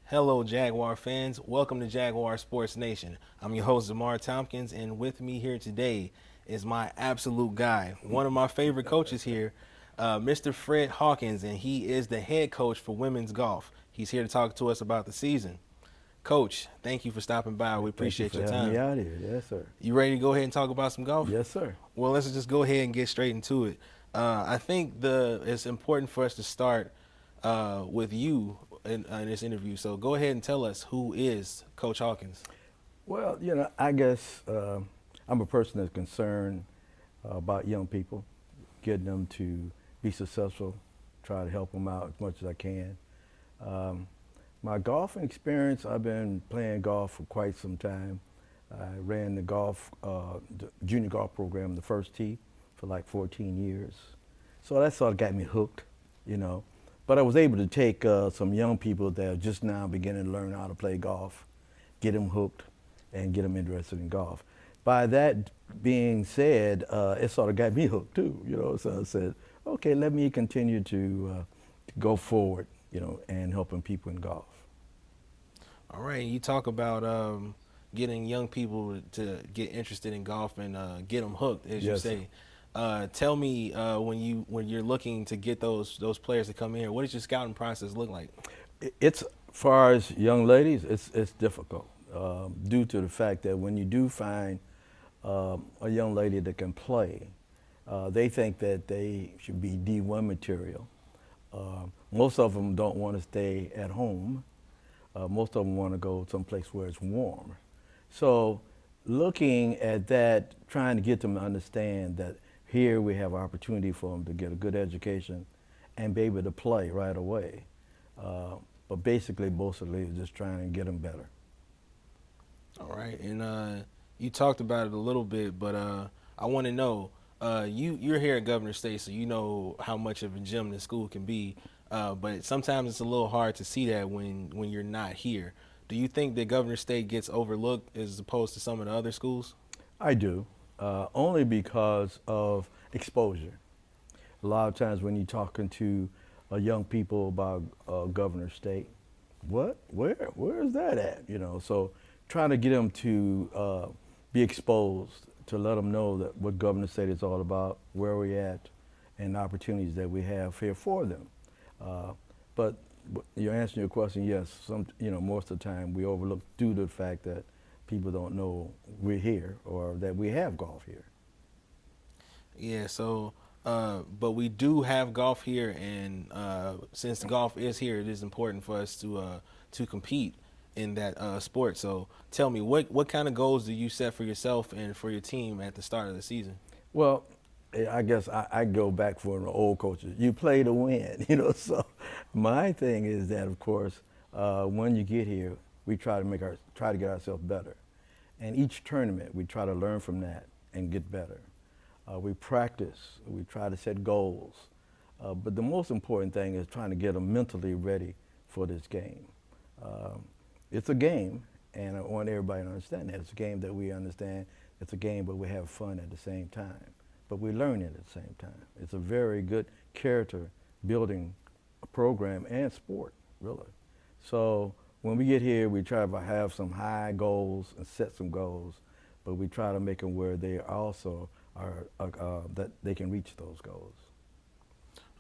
Hello, Jaguar fans. Welcome to Jaguar Sports Nation. I'm your host, Zamar Tompkins, and with me here today is my absolute guy, one of my favorite coaches here, Mr. Fred Hawkins, and he is the head coach for women's golf. He's here to talk to us about the season. Coach, thank you for stopping by. We Thank you appreciate for your having me time. out here. Yes, sir. You ready to go ahead and talk about some golf? Yes, sir. Well, let's just go ahead and get straight into it. I think it's important for us to start with you in this interview. So go ahead and tell us, who is Coach Hawkins? Well, I guess I'm a person that's concerned about young people, getting them to be successful, try to help them out as much as I can. My golfing experience, I've been playing golf for quite some time. I ran the junior golf program, the first tee, for like 14 years. So that sort of got me hooked. But I was able to take some young people that are just now beginning to learn how to play golf, get them hooked, and get them interested in golf. By that being said, it sort of got me hooked too. So I said, okay, let me continue to go forward, and helping people in golf. All right, you talk about getting young people to get interested in golf and get them hooked, as you Yes. say. Tell me when you're looking to get those players to come in here, what does your scouting process look like? It's far as young ladies, it's difficult due to the fact that when you do find a young lady that can play, they think that they should be D1 material. Most of them don't want to stay at home. Most of them want to go someplace where it's warm. So looking at that, trying to get them to understand that here we have opportunity for them to get a good education and be able to play right away. But basically, mostly just trying to get them better. All right, and you talked about it a little bit, but I want to know, you're here at Governor State, so you know how much of a gym the school can be, but sometimes it's a little hard to see that when you're not here. Do you think that Governor State gets overlooked as opposed to some of the other schools? I do, only because of exposure. A lot of times when you're talking to young people about Governor State, what? Where is that at? So trying to get them to be exposed, to let them know that what Governor State is all about, where we're at, and the opportunities that we have here for them. But you're answering your question, yes, most of the time we overlook due to the fact that people don't know we're here or that we have golf here. Yeah, so but we do have golf here, and since golf is here, it is important for us to compete in that sport. So tell me, what kind of goals do you set for yourself and for your team at the start of the season? Well, I guess I go back for the old coaches. You play to win, So my thing is that, of course, when you get here, we try to get ourselves better, and each tournament we try to learn from that and get better. We practice. We try to set goals, but the most important thing is trying to get them mentally ready for this game. It's a game, and I want everybody to understand that it's a game that we understand. It's a game, but we have fun at the same time. But we learn it at the same time. It's a very good character building program and sport, really. So when we get here, we try to have some high goals and set some goals, but we try to make them where they also are, that they can reach those goals.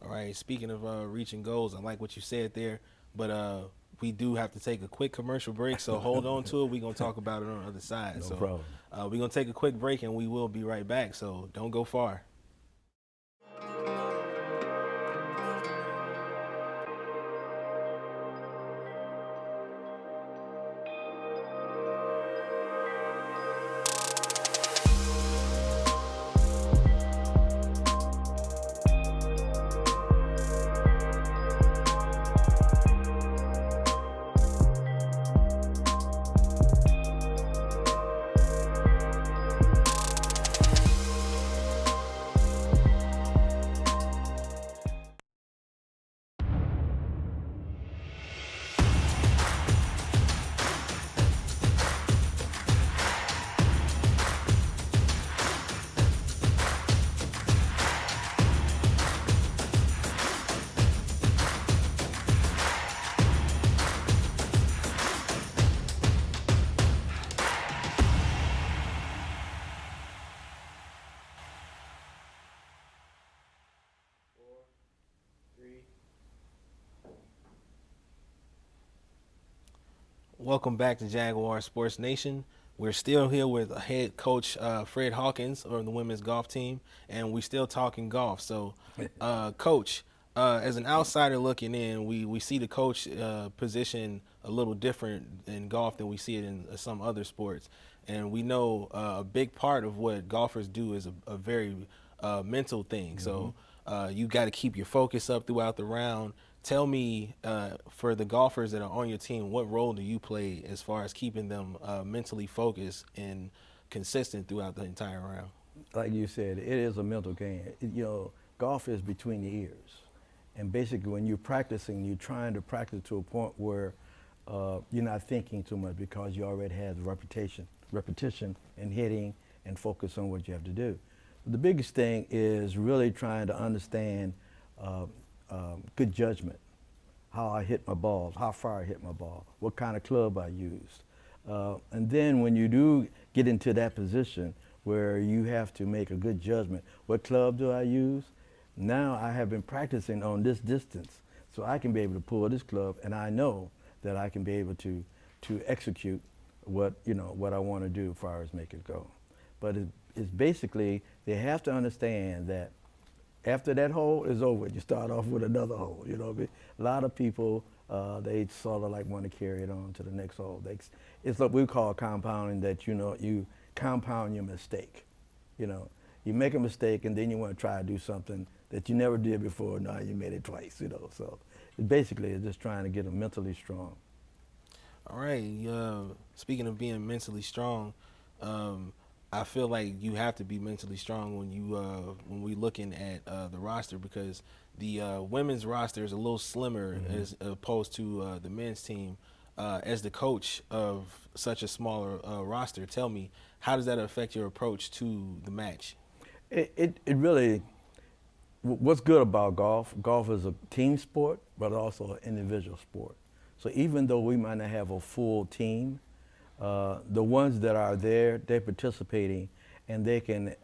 All right, speaking of reaching goals, I like what you said there, but we do have to take a quick commercial break, so hold on to it. We're going to talk about it on the other side. No problem. We're going to take a quick break, and we will be right back, so don't go far. Welcome back to Jaguar Sports Nation. We're still here with head coach Fred Hawkins of the women's golf team, and we still talking golf. So, coach, as an outsider looking in, we see the coach position a little different in golf than we see it in some other sports, and we know a big part of what golfers do is a very mental thing. So, you got to keep your focus up throughout the round. Tell me, for the golfers that are on your team, what role do you play as far as keeping them mentally focused and consistent throughout the entire round? Like you said, it is a mental game. Golf is between the ears. And basically, when you're practicing, you're trying to practice to a point where you're not thinking too much because you already have the repetition and hitting and focus on what you have to do. The biggest thing is really trying to understand good judgment, how I hit my balls, how far I hit my ball, what kind of club I used. And then when you do get into that position where you have to make a good judgment, what club do I use? Now I have been practicing on this distance, so I can be able to pull this club, and I know that I can be able to execute what I want to do as far as make it go. But it's basically, they have to understand that after that hole is over, you start off with another hole. A lot of people, they sort of like want to carry it on to the next hole. It's what we call compounding, that you compound your mistake. You make a mistake and then you want to try to do something that you never did before. Now you made it twice. So basically it's just trying to get them mentally strong. All right. Speaking of being mentally strong, I feel like you have to be mentally strong when we looking at the roster, because the women's roster is a little slimmer as opposed to the men's team. As the coach of such a smaller roster, tell me, how does that affect your approach to the match? It really, what's good about golf is a team sport, but also an individual sport. So even though we might not have a full team, the ones that are there, they're participating, and they can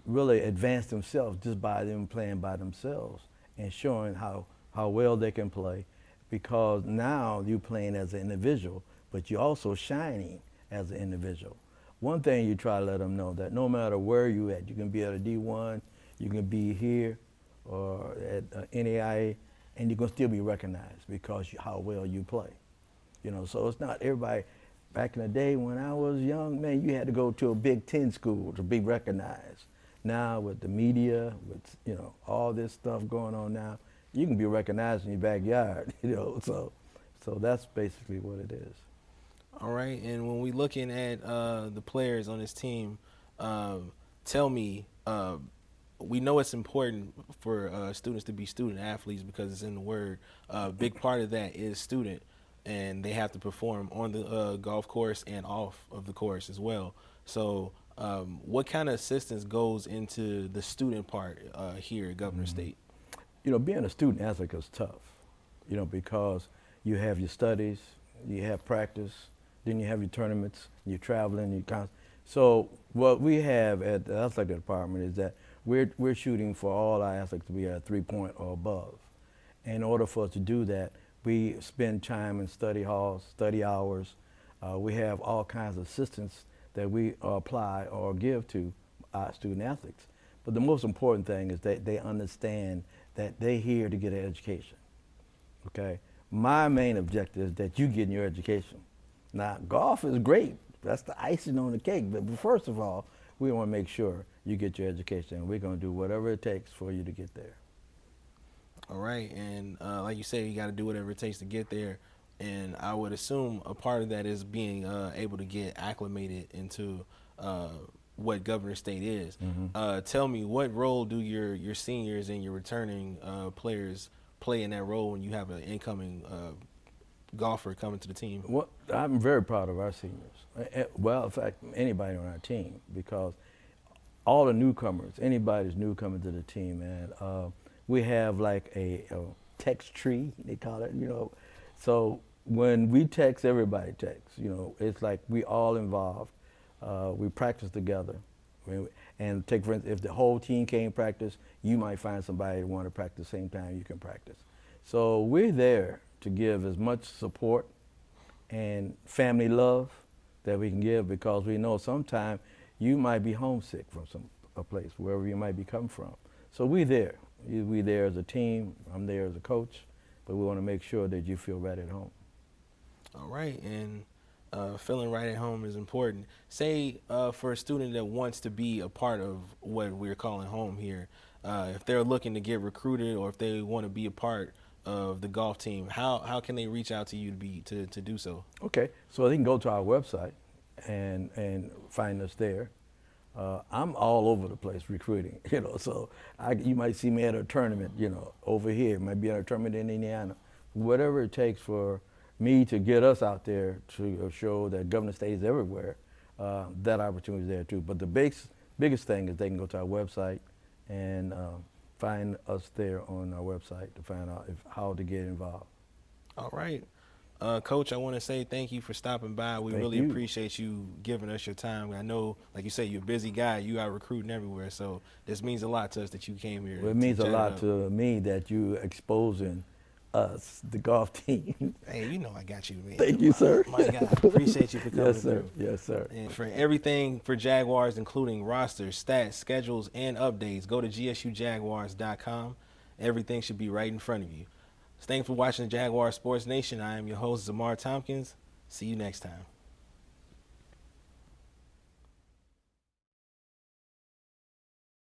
really advance themselves just by them playing by themselves and showing how well they can play, because now you're playing as an individual, but you're also shining as an individual. One thing you try to let them know, that no matter where you at, you can be at a D1, you can be here or at NAIA, and you're going to still be recognized because how well you play. So it's not everybody. Back in the day when I was young, man, you had to go to a Big Ten school to be recognized. Now with the media, with all this stuff going on now, you can be recognized in your backyard. So that's basically what it is. All right, and when we looking at the players on this team, tell me, we know it's important for students to be student athletes because it's in the word. A big part of that is student, and they have to perform on the golf course and off of the course as well. So what kind of assistance goes into the student part here at Governor State? Being a student athlete is tough, because you have your studies, you have practice, then you have your tournaments, you're traveling, so what we have at the athletic department is that we're shooting for all our athletes to be at 3-point or above. In order for us to do that, we spend time in study halls, study hours. We have all kinds of assistance that we apply or give to our student athletes. But the most important thing is that they understand that they're here to get an education. Okay? My main objective is that you get your education. Now, golf is great. That's the icing on the cake. But first of all, we want to make sure you get your education, and we're going to do whatever it takes for you to get there. All right, and like you say, you got to do whatever it takes to get there. And I would assume a part of that is being able to get acclimated into what Governor State is. Tell me, what role do your seniors and your returning players play in that role when you have an incoming golfer coming to the team? Well, I'm very proud of our seniors. Well, in fact, anybody on our team, because all the newcomers, anybody that's new coming to the team, and we have like a text tree, they call it, So when we text, everybody texts, it's like we all involved. We practice together. And take for instance, if the whole team can't practice, you might find somebody that want to practice the same time you can practice. So we're there to give as much support and family love that we can give, because we know sometimes you might be homesick from a place, wherever you might be coming from. So we there. We there as a team. I'm there as a coach, but we want to make sure that you feel right at home. All right, and feeling right at home is important. Say for a student that wants to be a part of what we're calling home here, if they're looking to get recruited or if they want to be a part of the golf team, how can they reach out to you to do so? Okay, so they can go to our website and find us there. I'm all over the place recruiting, so you might see me at a tournament, over here, might be at a tournament in Indiana. Whatever it takes for me to get us out there to show that Governor State is everywhere, that opportunity is there too. But the biggest thing is they can go to our website and find us there on our website to find out how to get involved. All right. Coach, I want to say thank you for stopping by. We Thank really you. appreciate you giving us your time. I know, like you say, you're a busy guy. You out recruiting everywhere, so this means a lot to us that you came here. Well, it to means a chat it lot up. to me that you exposing us, the golf team. Hey, you know I got you, man. Thank you, sir. My God, appreciate you for coming Yes, sir. through. Yes, sir. And for everything for Jaguars, including rosters, stats, schedules, and updates, go to gsujaguars.com. Everything should be right in front of you. Thanks for watching Jaguar Sports Nation. I am your host, Zamar Tompkins. See you next time.